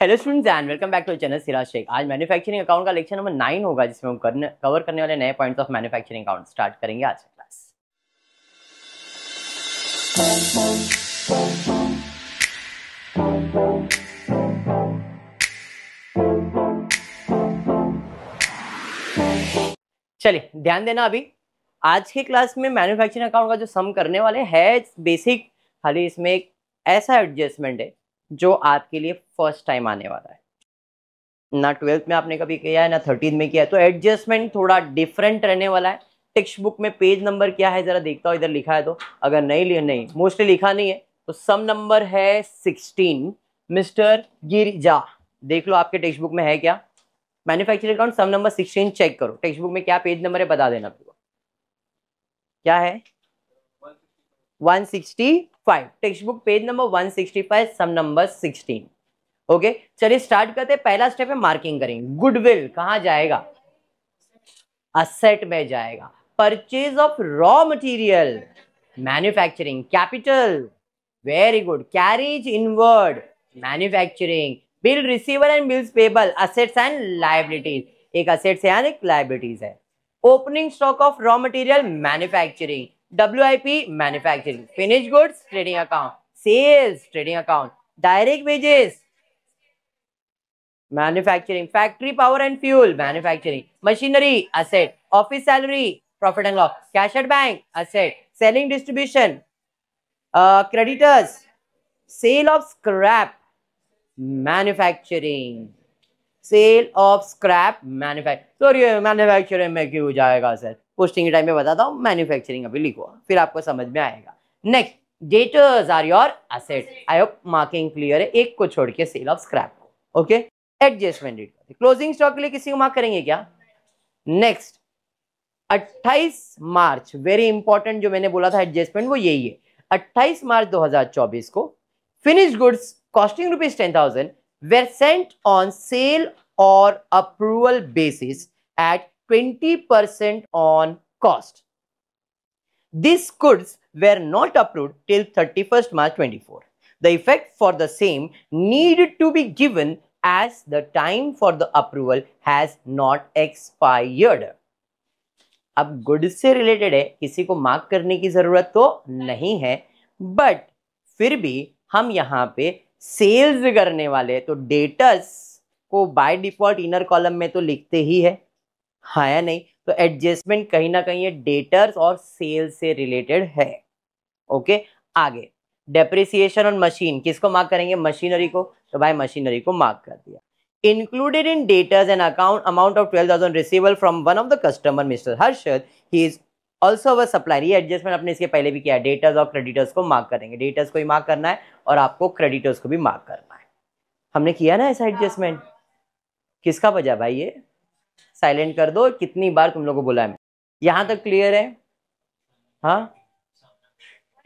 Hello students and welcome back to channel Siraj Shaikh. आज manufacturing account का lecture number 9 होगा, जिसमें हम कवर करने वाले नए points of manufacturing account start करेंगे आज का क्लास। चलिए ध्यान देना, अभी आज की क्लास में मैन्युफैक्चरिंग अकाउंट का जो सम करने वाले है बेसिक, खाली इसमें एक ऐसा एडजस्टमेंट है जो आपके लिए फर्स्ट टाइम आने वाला है। ना 12th में आपने कभी किया है ना 13th में किया है, तो एडजस्टमेंट थोड़ा डिफरेंट रहने वाला है। टेक्स्ट बुक में पेज नंबर क्या है जरा देखता हूँ, इधर लिखा है तो, अगर नहीं मोस्टली लिखा नहीं है तो सम नंबर है 16। मिस्टर गिरिजा देख लो आपके टेक्स्ट बुक में है क्या, manufacturing account sum number 16 check करो। टेक्स्ट बुक में क्या पेज नंबर है बता देना मेरे को, क्या है 165। टेक्स्ट बुक पेज नंबर 165 सम नंबर 16। ओके चलिए स्टार्ट करते हैं। पहला स्टेप है मार्किंग करेंगे। गुडविल कहां जाएगा, असेट में जाएगा। Purchase of raw material manufacturing. Capital very good. Carriage inward manufacturing. Bill receiver and bills payable assets and liabilities, एक असेट्स है एक लायबिलिटीज है। Opening stock of raw material manufacturing. WIP manufacturing. Finish goods trading account. Sales trading account. Direct wages manufacturing. Factory power and fuel manufacturing. Machinery asset. Office salary profit and loss. Cash at bank asset. Selling distribution creditors. Sale of scrap manufacturing. Cell of scrap manufacturing में क्यों जाएगा sir, posting के time में बताता हूँ। Manufacturing अभी लिखो फिर आपको समझ में आएगा। Next debtors are your asset. I hope marking clear है, एक को छोड़ के सेल ऑफ स्क्रैप को। Okay adjustment debt. Closing stock के लिए किसी को मार्क करेंगे क्या? नेक्स्ट 28 मार्च, वेरी इंपॉर्टेंट जो मैंने बोला था एडजस्टमेंट वो यही है। 28 मार्च 2024 को finish goods costing ₹10,000 were sent on sale or approval basis at 20% on cost. These goods were not approved till 31st March 24. The effect for the same needed to be given as the time for the approval has not expired. अब goods से related है, किसी को mark करने की जरूरत तो नहीं है, बट फिर भी हम यहाँ पे सेल्स करने वाले तो डेटर्स को बाय डिफॉल्ट इनर कॉलम में तो लिखते ही है, हाँ या नहीं? तो एडजस्टमेंट कहीं ना कहीं ये डेटर्स और सेल्स से रिलेटेड है। ओके आगे डेप्रिसिएशन ऑन मशीन, किसको मार्क करेंगे? मशीनरी को, तो भाई मशीनरी को मार्क कर दिया। Included in debtors an amount of 12,000 receivable from one of the customer, Mr. Harshad. He is also a supplier. ये एडजस्टमेंट अपने इसके पहले भी किया है। डेटर्स और क्रेडिटर्स को मार्क करेंगे, डेटर्स को ही मार्क करना है और आपको क्रेडिटर्स को भी मार्क करना है। हमने किया ना ऐसा एडजस्टमेंट, किसका बजा भाई? ये साइलेंट कर दो, कितनी बार तुम लोगों को बोला है। यहां तक क्लियर है? हाँ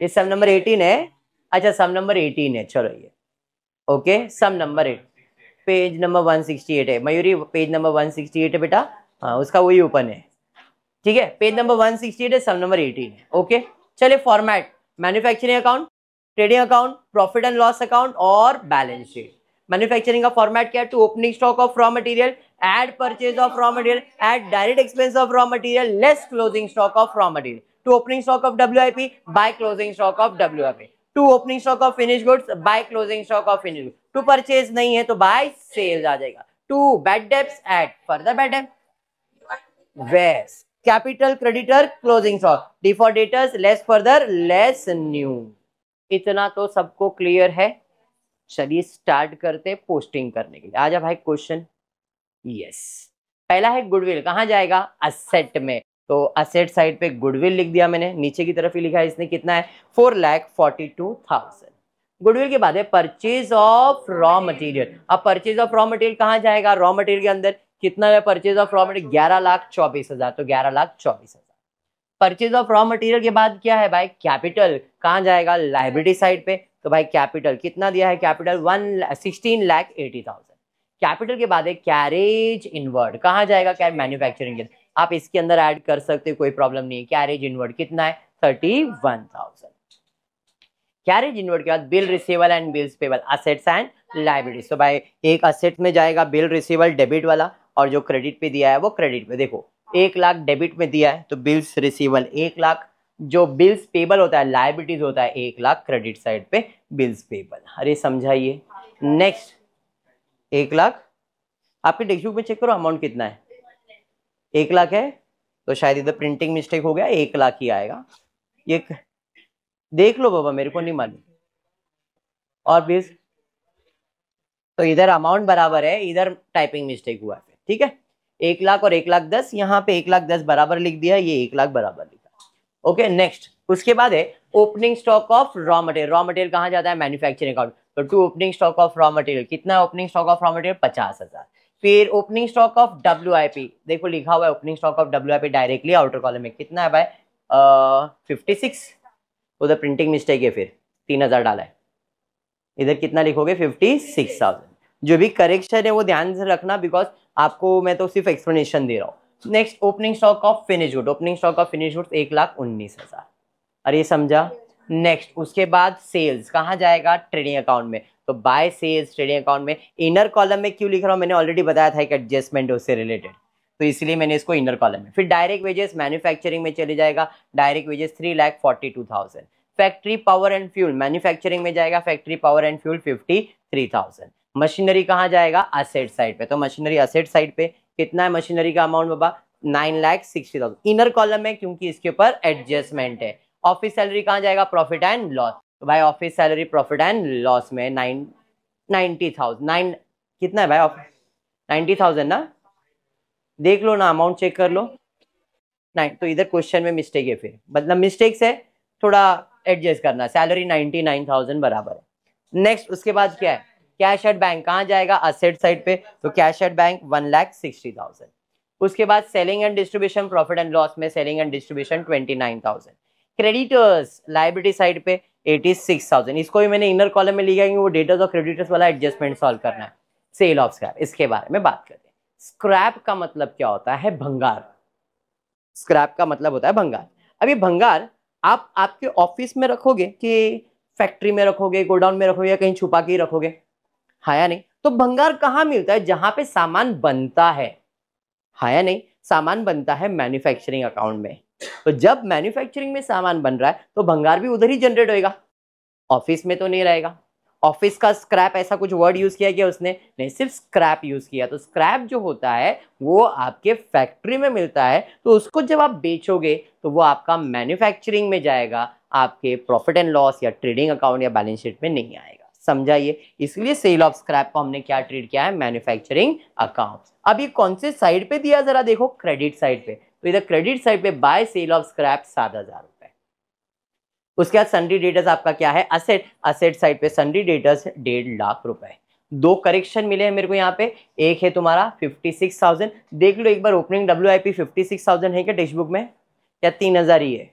ये सम नंबर 18 है। अच्छा सम नंबर 18 है, चलो ये ओके। सम नंबर 8 पेज नंबर 168 है। मयूरी पेज नंबर 168 है बेटा, हाँ उसका वही ओपन है, ठीक है। पेज नंबर 168 है, सम नंबर 18 है। ओके चलिए format manufacturing account, trading account, profit and loss account और बैलेंस शीट। मैन्युफैक्चरिंग का फॉर्मेट क्या है? To opening stock of raw material, add purchase of raw material, add direct expense of raw material, less closing stock of raw material. To opening stock of WIP by closing stock of WIP। To opening stock of finish goods by closing stock of finish goods. To purchase नहीं है तो by sales आ जाएगा। To bad debts at further bad डेब्ट, वेस capital creditor closing stock, default debtors less further less new. इतना तो सबको क्लियर है। चलिए स्टार्ट करते पोस्टिंग करने के लिए। आजा भाई क्वेश्चन। यस पहला है गुडविल, कहां जाएगा? असेट में। तो असेट साइड पे गुडविल लिख दिया मैंने, नीचे की तरफ ही लिखा है इसने, कितना है? 4,42,000। गुडविल के बाद है परचेज ऑफ रॉ मटेरियल। अब परचेज ऑफ रॉ मटेरियल कहां जाएगा? रॉ मटेरियल के अंदर कितना है परचेज ऑफ रॉ मटेरियल? 11,24,000, तो 11,24,000। परचेज ऑफ रॉ मटेरियल के बाद क्या है भाई? कैपिटल कहां जाएगा? लायबिलिटी साइड पे। तो भाई कैपिटल कितना दिया है? कैपिटल 16,80,000। कैपिटल के बाद है कैरेज इनवर्ड, कहां जाएगा? मैन्युफैक्चरिंग के। आप इसके अंदर ऐड कर सकते हो, कोई प्रॉब्लम नहीं है। कैरेज इनवर्ड कितना है? 31,000। कैरेज इनवर्ड के बाद bill receivable and bills payable, assets and liabilities. तो भाई एक असेट में जाएगा बिल रिसीवेबल डेबिट वाला, और जो क्रेडिट पे दिया है वो क्रेडिट पे। देखो 1 लाख डेबिट में दिया है तो बिल्स रिसीवेबल 1 लाख, जो बिल्स पेबल होता है लायबिलिटीज होता है 1 लाख क्रेडिट साइड पे बिल्स पेबल। अरे समझाइए। नेक्स्ट 1 लाख, आपके टेक्स्ट बुक में चेक करो अमाउंट कितना है, 1 लाख है, तो शायद इधर प्रिंटिंग मिस्टेक हो गया, 1 लाख ही आएगा। ये देख लो बाबा, मेरे को नहीं मालूम। और बिल्स, तो इधर अमाउंट बराबर है, इधर टाइपिंग मिस्टेक हुआ है, ठीक है। 1 लाख और 1 लाख 10, यहाँ पे 1 लाख 10 बराबर लिख दिया, ये 1 लाख बराबर लिखा। ओके नेक्स्ट, उसके बाद है opening stock of raw material. Raw material कहाँ जाता है, मैन्युफैक्चरिंग अकाउंट। तो to opening stock of raw material, कितना है opening stock of raw material, 50,000। फिर ओपनिंग स्टॉक ऑफ WIP, देखो लिखा हुआ है opening stock of WIP directly outer column में, कितना है भाई 56, उधर प्रिंटिंग मिस्टेक है, फिर 3,000 डाला है, इधर कितना लिखोगे 56,000। जो भी करेक्शन है वो ध्यान से रखना, बिकॉज आपको मैं तो सिर्फ एक्सप्लेनेशन दे रहा हूँ। Next opening stock of finish good, opening stock of finish good 1,19,000। अरे समझा। नेक्स्ट उसके बाद सेल्स कहाँ जाएगा, ट्रेडिंग अकाउंट में। तो बाय सेल्स ट्रेडिंग अकाउंट में, इनर कॉलम में क्यों लिख रहा हूँ, मैंने ऑलरेडी बताया था एक एडजस्टमेंट उससे रिलेटेड, तो इसलिए मैंने इसको इनर कॉलम में। फिर डायरेक्ट वेजेस मैन्युफैक्चरिंग में चले जाएगा, direct wages 3,42,000। Factory power and fuel manufacturing में जाएगा, factory power and fuel 53,000। Machinery कहाँ जाएगा, असेट साइड पे। तो मशीनरी असेट साइड पे कितना है मशीनरी का अमाउंट बाबा, 9,60,000 इनर कॉलम में, क्योंकि इसके ऊपर एडजस्टमेंट है। ऑफिस सैलरी कहाँ जाएगा, प्रॉफिट एंड लॉस। तो भाई office salary profit and loss में 90,000 कितना है भाई, 90,000 ना, देख लो ना अमाउंट चेक कर लो। नहीं तो इधर क्वेश्चन में मिस्टेक है, फिर मतलब मिस्टेक से थोड़ा एडजस्ट करना। सैलरी 99,000 बराबर है। नेक्स्ट उसके बाद क्या है, कैश एट बैंक कहाँ जाएगा, असेट साइड पे। तो कैश एट बैंक 1,60,000। उसके बाद selling and distribution profit and loss में selling and distribution 29,000। Creditors liability side पे 86,000। इसको भी मैंने इनर कॉलम में लिखा है, वो डेटर्स और क्रेडिटर्स वाला एडजस्टमेंट सॉल्व करना है। सेल ऑफ स्क्रैप, इसके बारे में बात करते हैं। स्क्रैप का मतलब क्या होता है, भंगार। स्क्रैप का मतलब होता है भंगार। अभी भंगार आप आपके ऑफिस में रखोगे कि फैक्ट्री में रखोगे, गोडाउन में रखोगे, या कहीं छुपा के ही रखोगे, हाँ या नहीं। तो भंगार कहाँ मिलता है, जहां पे सामान बनता है, हाँ या नहीं। सामान बनता है मैन्युफैक्चरिंग अकाउंट में। तो जब मैन्युफैक्चरिंग में सामान बन रहा है तो भंगार भी उधर ही जनरेट होएगा, ऑफिस में तो नहीं रहेगा। ऑफिस का स्क्रैप ऐसा कुछ वर्ड यूज किया गया उसने नहीं, सिर्फ स्क्रैप यूज किया। तो स्क्रैप जो होता है वो आपके फैक्ट्री में मिलता है, तो उसको जब आप बेचोगे तो वो आपका मैन्युफैक्चरिंग में जाएगा, आपके प्रॉफिट एंड लॉस या ट्रेडिंग अकाउंट या बैलेंस शीट में नहीं आएगा। समझाइए। इसलिए सेल ऑफ स्क्रैप को हमने क्या ट्रीट किया है, मैन्युफैक्चरिंग अकाउंट। अब ये कौन से साइड पे दिया, जरा देखो, क्रेडिट साइड पे। तो इधर क्रेडिट साइड पे बाय सेल ऑफ स्क्रैप 7,000 रुपए। उसके बाद सन्ड्री डेटर्स आपका क्या है, असेट। असेट साइड पे सन्ड्री डेटर्स 1.5 लाख रुपए। दो करेक्शन मिले हैं मेरे को यहाँ पे, एक है तुम्हारा 56,000। देख लो एक बार ओपनिंग WIP 56,000 है क्या टेक्स्ट बुक में, या 3,000 ही है,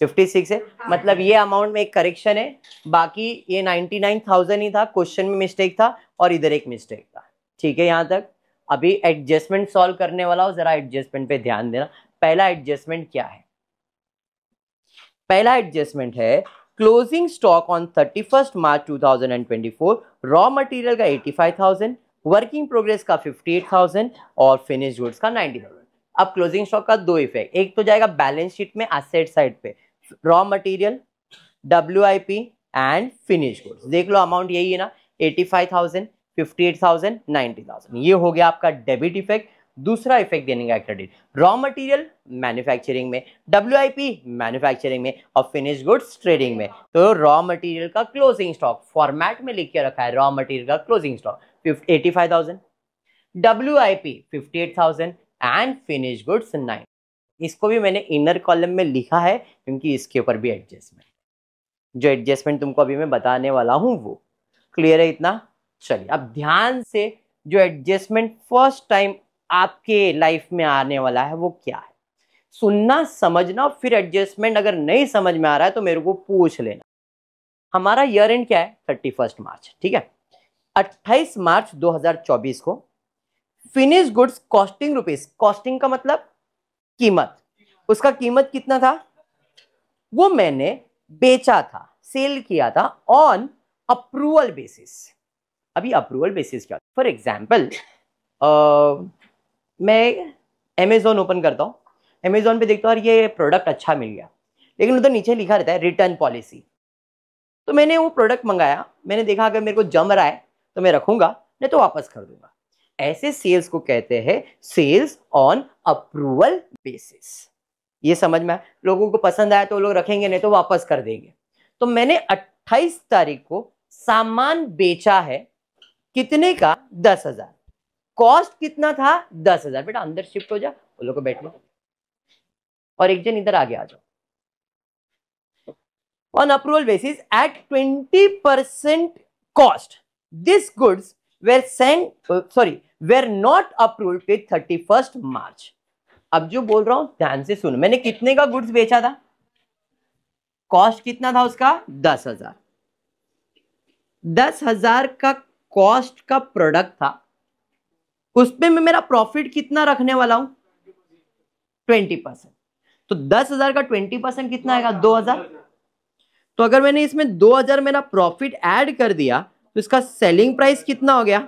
56 है। मतलब ये अमाउंट में एक करेक्शन है, बाकी ये 99,000 ही था, क्वेश्चन में मिस्टेक था और इधर एक मिस्टेक था। ठीक है यहाँ तक। अभी एडजस्टमेंट सॉल्व करने वाला हूं, जरा एडजस्टमेंट पे ध्यान देना। पहला एडजस्टमेंट क्या है, पहला एडजस्टमेंट है closing stock on 31 March 2024 raw material का 85,000, वर्किंग प्रोग्रेस का 58,000 और फिनिश गुड्स का 90,000। अब क्लोजिंग स्टॉक का दो इफेक्ट, एक तो जाएगा बैलेंस शीट में असेट साइड पे, raw material, WIP and finish goods. देख लो अमाउंट यही है ना, 85,000, 58,000, 90,000। ये हो गया आपका डेबिट इफेक्ट। दूसरा इफेक्ट देने का क्रेडिट, रॉ मटेरियल मैन्युफैक्चरिंग में, WIP मैन्युफैक्चरिंग में और फिनिश गुड्स ट्रेडिंग में। तो रॉ मटेरियल का क्लोजिंग स्टॉक फॉर्मेट में लिख के रखा है, रॉ मटेरियल का closing stock 85,000, WIP 58,000 and finish goods 9। इसको भी मैंने इनर कॉलम में लिखा है क्योंकि इसके ऊपर भी एडजस्टमेंट, जो एडजस्टमेंट तुमको अभी मैं बताने वाला हूं वो क्लियर है इतना। चलिए अब ध्यान से, जो एडजस्टमेंट फर्स्ट टाइम आपके लाइफ में आने वाला है वो क्या है, सुनना समझना, फिर एडजस्टमेंट अगर नहीं समझ में आ रहा है तो मेरे को पूछ लेना। हमारा ईयर एंड क्या है, 31 मार्च, ठीक है। 28 मार्च 2024 को finish goods costing rupees, costing का मतलब कीमत, उसका कीमत कितना था, वो मैंने बेचा था, सेल किया था ऑन अप्रूवल बेसिस। अभी अप्रूवल बेसिस क्या? फॉर एग्जाम्पल मैं अमेजोन ओपन करता हूँ, अमेजोन पे देखता हूँ यार ये प्रोडक्ट अच्छा मिल गया, लेकिन उधर नीचे लिखा रहता है रिटर्न पॉलिसी। तो मैंने वो प्रोडक्ट मंगाया, मैंने देखा अगर मेरे को जम रहा है तो मैं रखूंगा, नहीं तो वापस कर दूंगा। ऐसे सेल्स को कहते हैं सेल्स ऑन अप्रूवल बेसिस। ये समझ में आया? लोगों को पसंद आया तो लोग रखेंगे, नहीं तो वापस कर देंगे। तो मैंने 28 तारीख को सामान बेचा है, कितने का? 10,000। कॉस्ट कितना था? 10,000। बेटा अंदर शिफ्ट हो जा, वो लोग को बैठ लो, और एक जन इधर आगे आ जाओ। On approval basis at 20% cost, these goods were not approved till 31st March. अब जो बोल रहा हूं ध्यान से सुनो, मैंने कितने का गुड्स बेचा था? कॉस्ट कितना था उसका? 10,000। 10,000 का कॉस्ट का प्रोडक्ट था, उस पे मैं मेरा प्रॉफिट कितना रखने वाला हूं? 20%। तो 10,000 का 20% कितना आएगा? 2,000। तो अगर मैंने इसमें 2,000 मेरा प्रॉफिट ऐड कर दिया तो इसका सेलिंग प्राइस कितना हो गया?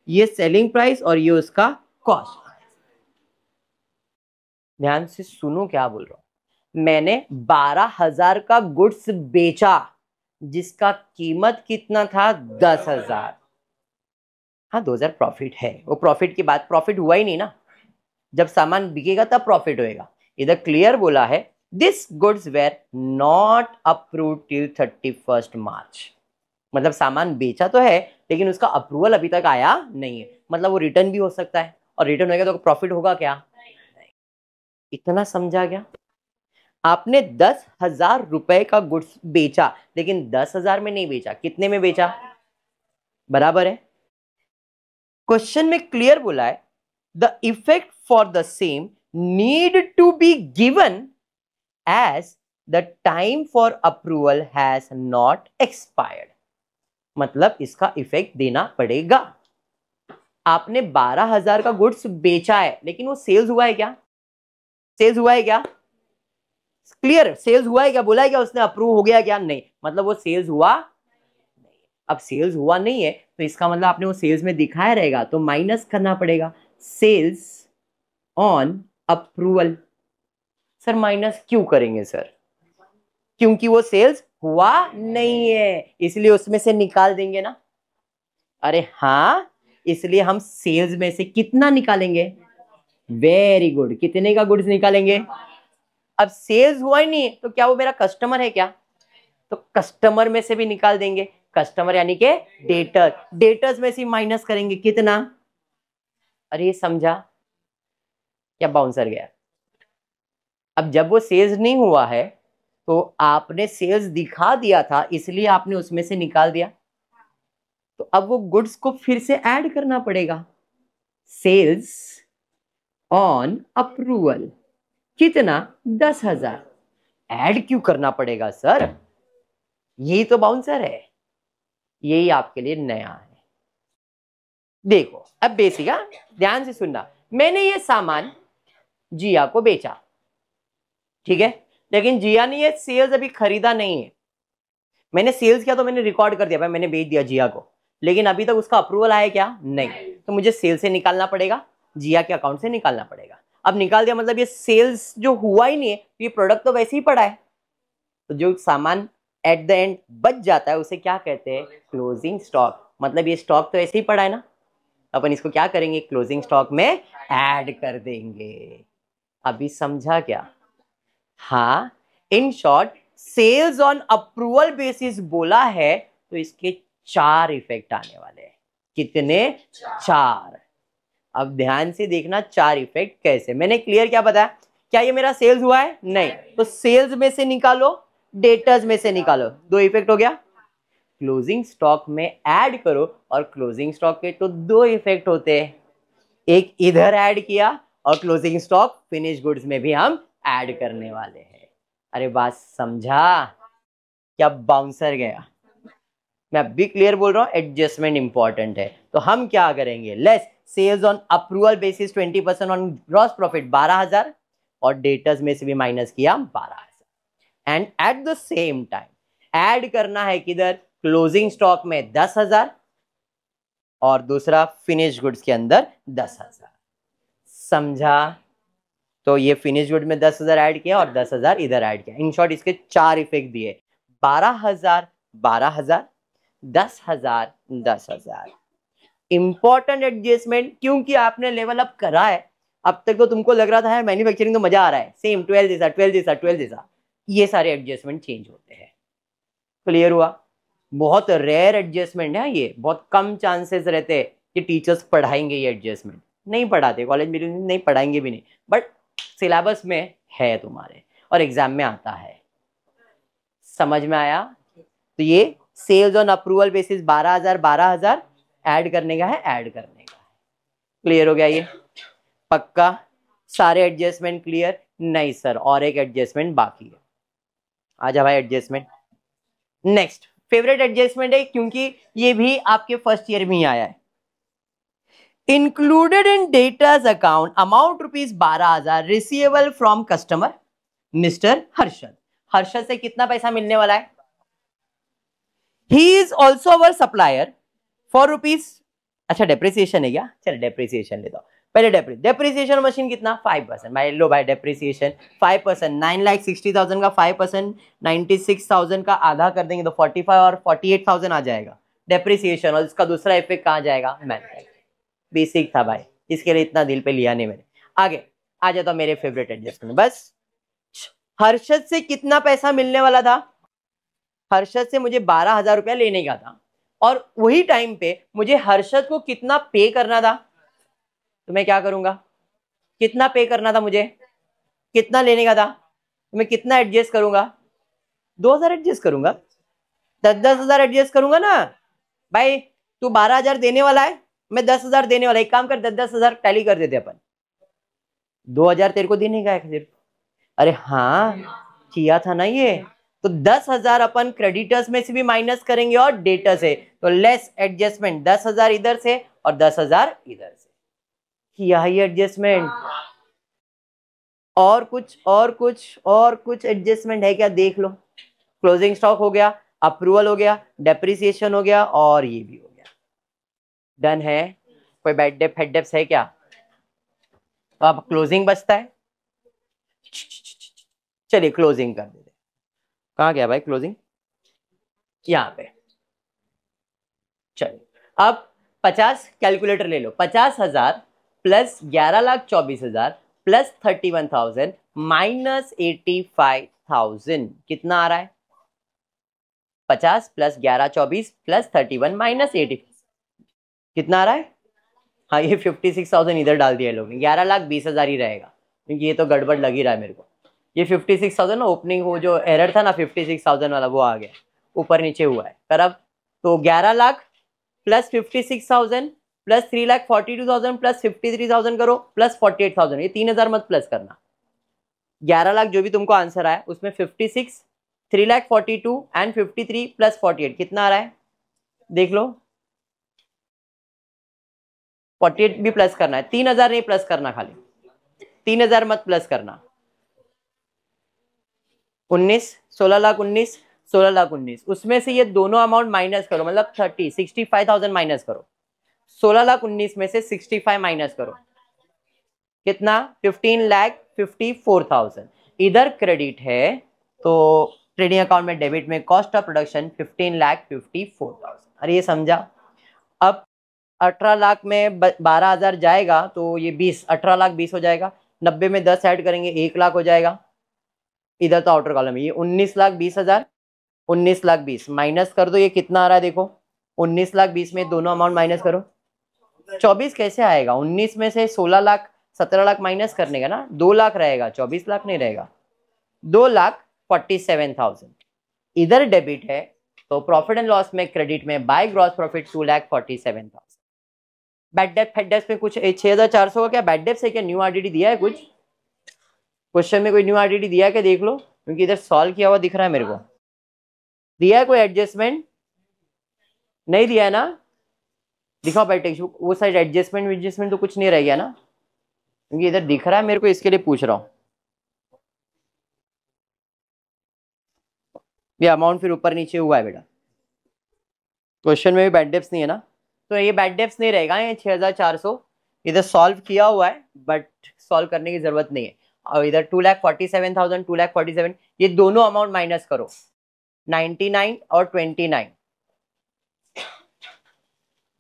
ये सेलिंग प्राइस और ये उसका कॉस्ट। ध्यान से सुनो क्या बोल रहा हूं। मैंने 12,000 का गुड्स बेचा, जिसका कीमत कितना था? 10,000। हाँ 2,000 प्रॉफिट है, वो प्रॉफिट की बात, प्रॉफिट हुआ ही नहीं ना, जब सामान बिकेगा तब प्रॉफिट होएगा। इधर क्लियर बोला है this goods were not approved till 31st मार्च। मतलब सामान बेचा तो है लेकिन उसका अप्रूवल अभी तक आया नहीं है, मतलब वो रिटर्न भी हो सकता है, और रिटर्न होगा तो प्रॉफिट होगा क्या? नहीं। इतना समझा गया? आपने 10,000 रुपए का गुड्स बेचा, लेकिन 10,000 में नहीं बेचा, कितने में बेचा? बराबर है। क्वेश्चन में क्लियर बोला है the effect for the same need to be given as the time for approval has not expired। मतलब इसका इफेक्ट देना पड़ेगा। आपने 12,000 का गुड्स बेचा है, लेकिन वो सेल्स हुआ है क्या? सेल्स हुआ है क्या? क्लियर? सेल्स हुआ है क्या? बोला है क्या उसने? अप्रूव हो गया क्या? नहीं, मतलब वो सेल्स हुआ नहीं। अब सेल्स हुआ नहीं है तो इसका मतलब आपने वो सेल्स में दिखाया रहेगा, तो माइनस करना पड़ेगा sales on approval. Sir minus क्यों करेंगे सर? क्योंकि वो सेल्स हुआ नहीं है, इसलिए उसमें से निकाल देंगे ना। अरे हाँ, इसलिए हम सेल्स में से कितना निकालेंगे? वेरी गुड, कितने का गुड्स निकालेंगे? अब सेल्स हुआ ही नहीं है तो क्या वो मेरा कस्टमर है क्या? तो कस्टमर में से भी निकाल देंगे। कस्टमर यानी के डेटर, डेटर्स में से माइनस करेंगे कितना? अरे समझा क्या? बाउंसर गया। अब जब वो सेल्स नहीं हुआ है तो आपने सेल्स दिखा दिया था, इसलिए आपने उसमें से निकाल दिया, तो अब वो गुड्स को फिर से ऐड करना पड़ेगा। सेल्स ऑन अप्रूवल कितना? 10,000। ऐड क्यों करना पड़ेगा सर? यही तो बाउंसर है, यही आपके लिए नया है। देखो अब बेसिक, ध्यान से सुनना। मैंने ये सामान जिया को बेचा, ठीक है, लेकिन जिया ने ये सेल्स अभी खरीदा नहीं है। मैंने सेल्स किया तो मैंने रिकॉर्ड कर दिया, भाई मैंने बेच दिया जिया को, लेकिन अभी तक उसका अप्रूवल आया क्या? नहीं। तो मुझे सेल से निकालना पड़ेगा, जिया के अकाउंट से निकालना पड़ेगा। अब निकाल दिया मतलब ये सेल्स जो हुआ ही नहीं है, तो ये प्रोडक्ट तो वैसे ही पड़ा है। तो जो सामान एट द एंड बच जाता है उसे क्या कहते हैं? Closing stock. मतलब ये स्टॉक तो ऐसे ही पड़ा है ना, अपन इसको क्या करेंगे? क्लोजिंग स्टॉक में ऐड कर देंगे। अभी समझा क्या? हाँ, in short sales on approval basis बोला है तो इसके 4 इफेक्ट आने वाले हैं। कितने? 4। अब ध्यान से देखना 4 इफेक्ट कैसे। मैंने क्लियर क्या बताया? क्या ये मेरा सेल्स हुआ है? नहीं, तो सेल्स में से निकालो, डेटर्स में से निकालो, 2 इफेक्ट हो गया। क्लोजिंग स्टॉक में ऐड करो, और क्लोजिंग स्टॉक के तो 2 इफेक्ट होते हैं, एक इधर ऐड किया और क्लोजिंग स्टॉक फिनिश गुड्स में भी हम ऐड करने वाले हैं। अरे बात समझा क्या? बाउंसर गया। मैं अब भी क्लियर बोल रहा हूं, एडजस्टमेंट इंपॉर्टेंट है। तो हम क्या करेंगे? Less sales on approval basis 20% on gross profit 12,000, और डेटर्स में से भी माइनस किया 12,000, and at the same time add करना है किधर, क्लोजिंग स्टॉक में 10,000 और दूसरा फिनिश गुड्स के अंदर 10,000। समझा? तो ये फिनिश गुड में 10,000 ऐड किया और 10,000 इधर ऐड किया। इन शॉर्ट इसके 4 इफेक्ट दिए, 12,000 12,000, 10,000 10,000। इंपॉर्टेंट एडजस्टमेंट, क्योंकि आपने लेवल अप करा है। अब तक तो तुमको लग रहा था है मैन्युफैक्चरिंग तो मजा आ रहा है, सेम 12 जैसा 12 जैसा 12 जैसा, ये सारे एडजस्टमेंट चेंज होते हैं। क्लियर हुआ? बहुत रेयर एडजस्टमेंट है ये, बहुत कम चांसेस रहते हैं कि टीचर्स पढ़ाएंगे ये एडजस्टमेंट। नहीं पढ़ाते, कॉलेज में नहीं पढ़ाएंगे भी नहीं, बट सिलेबस में है तुम्हारे और एग्जाम में आता है। समझ में आया? तो ये sales on approval basis 12,000 12,000 add करने का है, ऐड करने का है। क्लियर हो गया ये? पक्का? सारे एडजस्टमेंट क्लियर? नहीं सर, और एक एडजस्टमेंट बाकी है। आजा भाई एडजस्टमेंट। नेक्स्ट फेवरेट एडजस्टमेंट है, क्योंकि ये भी आपके फर्स्ट ईयर में ही आया है। Included in datas account amount ₹12,000 receivable from customer mister Harshad. Harshad से कितना पैसा मिलने वाला है? He is also our supplier for rupees, अच्छा डेप्रिसिएशन है क्या? चल डेप्रिसिएशन लेता हूं पहले। डेप्रिसिएशन मशीन कितना? 5%। भाई लो भाई, डेप्रिसिएशन 5%, 9,60,000 का 5%, 96,000 का आधा कर देंगे तो 45 और 48,000 आ जाएगा डेप्रिसिएशन। और इसका दूसरा इफेक्ट कहाँ जाएगा? मैन्युफैक्चरिंग। बेसिक था भाई, इसके लिए इतना दिल पे लिया नहीं मैंने। आगे आ जाता मेरे फेवरेट एडजस्टमेंट। बस हर्षद से कितना पैसा मिलने वाला था? हर्षद से मुझे 12,000 रुपया लेने का था, और वही टाइम पे मुझे हर्षद को कितना पे करना था? तो मैं क्या करूंगा, कितना पे करना था मुझे, कितना लेने का था, तो मैं कितना एडजस्ट करूंगा? 2,000 एडजस्ट करूंगा, 10,000 एडजस्ट करूंगा ना भाई। तू 12,000 देने वाला है, मैं 10,000 देने वाला। एक काम कर, 10,000 टैली कर देते अपन। 2,000 तेरे को देने का है सिर्फ। अरे हाँ, किया था ना ये। तो 10,000 अपन क्रेडिटर्स में से भी माइनस करेंगे और डेटर से, तो लेस एडजस्टमेंट 10,000 इधर से और 10,000 इधर से। किया है ये एडजस्टमेंट। और कुछ एडजस्टमेंट है क्या? देख लो। क्लोजिंग स्टॉक हो गया, अप्रूवल हो गया, डेप्रिसिएशन हो गया, और ये भी हो गया। डन है? कोई बैड डेप हेड डेप्स है क्या? तो अब क्लोजिंग बचता है। चलिए क्लोजिंग कर देते। कहाँ गया भाई क्लोजिंग? यहाँ पे। चलिए अब 50 कैलकुलेटर ले लो। 50,000 प्लस 11,24,000 प्लस 31,000 माइनस 85,000 कितना आ रहा है? 50 प्लस 11 24 प्लस 31 माइनस 80 कितना आ रहा है? हाँ, ये 56,000 इधर डाल दिया लोग ने। 11,20,000 ही रहेगा, क्योंकि ये तो गड़बड़ लग ही रहा है मेरे को। ये 56,000 ना, ओपनिंग वो जो एरर था ना 56,000 वाला, वो आ गया, ऊपर नीचे हुआ है। कर अब तो 11 लाख प्लस 56,000 प्लस 3,42,000 प्लस 53,000 करो प्लस 48,000। ये 3,000 मत प्लस करना। 11 लाख जो भी तुमको आंसर आया उसमें 56, 3,42 एंड 53 प्लस 48 कितना आ रहा है? देख लो। 48 भी प्लस करना है, 3,000 नहीं प्लस करना, खाली 3,000 मत प्लस करना। 19, 16,19,, 16,19,, उसमें से ये दोनों अमाउंट माइनस करो, मतलब 65,000 माइनस करो। 16,19,000 में से 65 माइनस करो, कितना? 15,54,000। इधर क्रेडिट है तो ट्रेडिंग अकाउंट में डेबिट में कॉस्ट ऑफ प्रोडक्शन 15,54,000। अरे ये समझा? अब 18 लाख में 12,000 जाएगा तो ये 20, 18,20,000 हो जाएगा। 90 में 10 ऐड करेंगे 1 लाख हो जाएगा। इधर तो आउटर कॉलम है, ये 19,20,000, 19,20,000 माइनस कर दो, ये कितना आ रहा है देखो। 19,20,000 में दोनों अमाउंट माइनस करो। 24 कैसे आएगा? 19 में से 16 लाख 17 लाख माइनस करने का ना, 2 लाख रहेगा, 24 लाख नहीं रहेगा। 2,47,000 इधर डेबिट है, तो प्रॉफिट एंड लॉस में क्रेडिट में by gross profit 2,47,000। Bad dept head डेप्ट में कुछ 6,400 का क्या बैड डेप्ट है क्या? न्यू आरडीडी दिया है कुछ क्वेश्चन में? कोई न्यू आरडीडी दिया है क्या? देख लो, क्योंकि इधर सॉल्व किया हुआ दिख रहा है मेरे को। दिया है कोई एडजस्टमेंट? नहीं दिया है ना? दिखाओ भाई टेक्स्ट बुक, वो साइड एडजस्टमेंट तो कुछ नहीं रह गया ना, क्योंकि इधर दिख रहा है मेरे को, इसके लिए पूछ रहा हूँ। ये अमाउंट फिर ऊपर नीचे हुआ है बेटा, क्वेश्चन में भी बैड डेप्स नहीं है ना, तो ये बैड डेप्स नहीं रहेगा, ये 6400 इधर सॉल्व किया हुआ है बट सॉल्व करने की जरूरत नहीं है। और इधर 2,47,000 2,47,000 ये दोनों अमाउंट माइनस करो, 99 और 29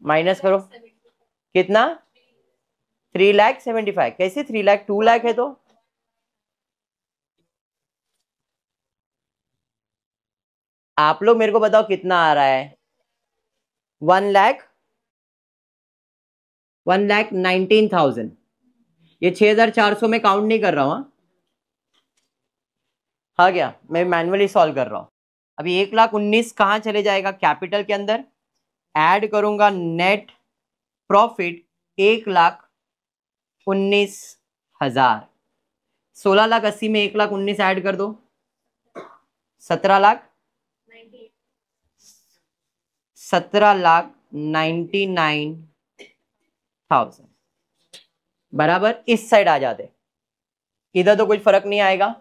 माइनस करो, कितना 3,75,000, कैसे 3 लाख 2 लाख है तो आप लोग मेरे को बताओ कितना आ रहा है, 1,19,000, ये 6,400 में काउंट नहीं कर रहा हूं, हाँ गया, मैं मैन्युअली सॉल्व कर रहा हूं। अभी 1,19,000 कहाँ चले जाएगा, कैपिटल के अंदर ऐड करूंगा नेट प्रॉफिट 1,19,000, 16,80,000 में 1,19,000 ऐड कर दो, 17,99,000 बराबर। इस साइड आ जाते, इधर तो कुछ फर्क नहीं आएगा,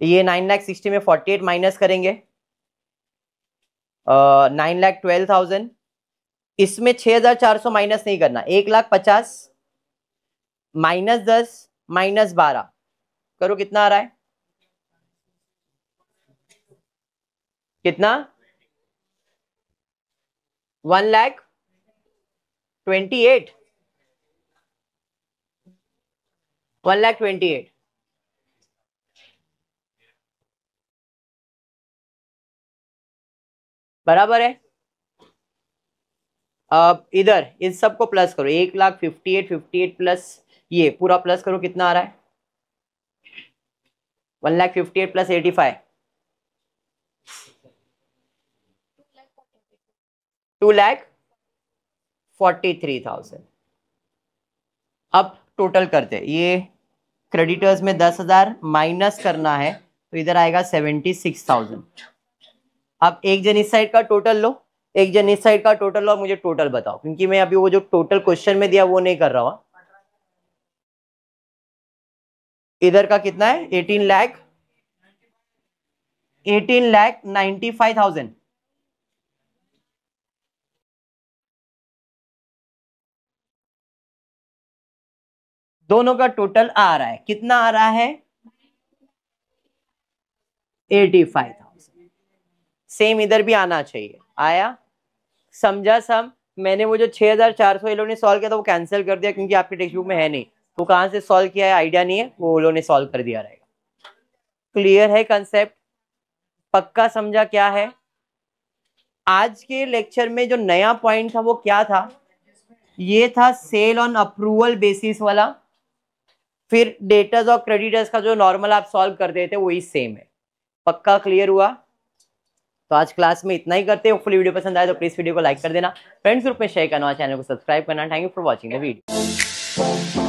ये 9,60,000 में 48 माइनस करेंगे, 9,12,000, इसमें 6,400 माइनस नहीं करना, 1,50,000 -10 -12 करो, कितना आ रहा है, कितना 1,28,000 1,28,000 बराबर है। अब इधर इन सबको प्लस करो, 1,58,58 प्लस ये पूरा प्लस करो, कितना आ रहा है 1,58,000 प्लस 85 2,43,000। अब टोटल करते हैं, ये क्रेडिटर्स में 10,000 माइनस करना है तो इधर आएगा 76,000। अब एक जन इस साइड का टोटल लो, एक जन इस साइड का टोटल लो, मुझे टोटल बताओ, क्योंकि मैं अभी वो जो टोटल क्वेश्चन में दिया वो नहीं कर रहा हूं। इधर का कितना है 18,95,000, दोनों का टोटल आ रहा है, कितना आ रहा है 85,000। सेम इधर भी आना चाहिए, आया, समझा सम। मैंने वो जो 6,400 ये लोगों ने सॉल्व किया था वो कैंसिल कर दिया, क्योंकि आपके टेक्स्ट बुक में है नहीं, वो कहां से सॉल्व किया है आइडिया नहीं है, वो लोगों ने सॉल्व कर दिया रहेगा। क्लियर है कंसेप्ट, पक्का समझा क्या है। आज के लेक्चर में जो नया पॉइंट था वो क्या था, ये था सेल ऑन अप्रूवल बेसिस वाला, फिर डेटर्स और क्रेडिटर्स का जो नॉर्मल आप सॉल्व करते थे वही सेम है। पक्का क्लियर हुआ। तो आज क्लास में इतना ही करते हैं। होपफुली वीडियो पसंद आए तो प्लीज वीडियो को लाइक कर देना, फ्रेंड्स ग्रुप में शेयर करना, चैनल को सब्सक्राइब करना। Thank you for watching the video.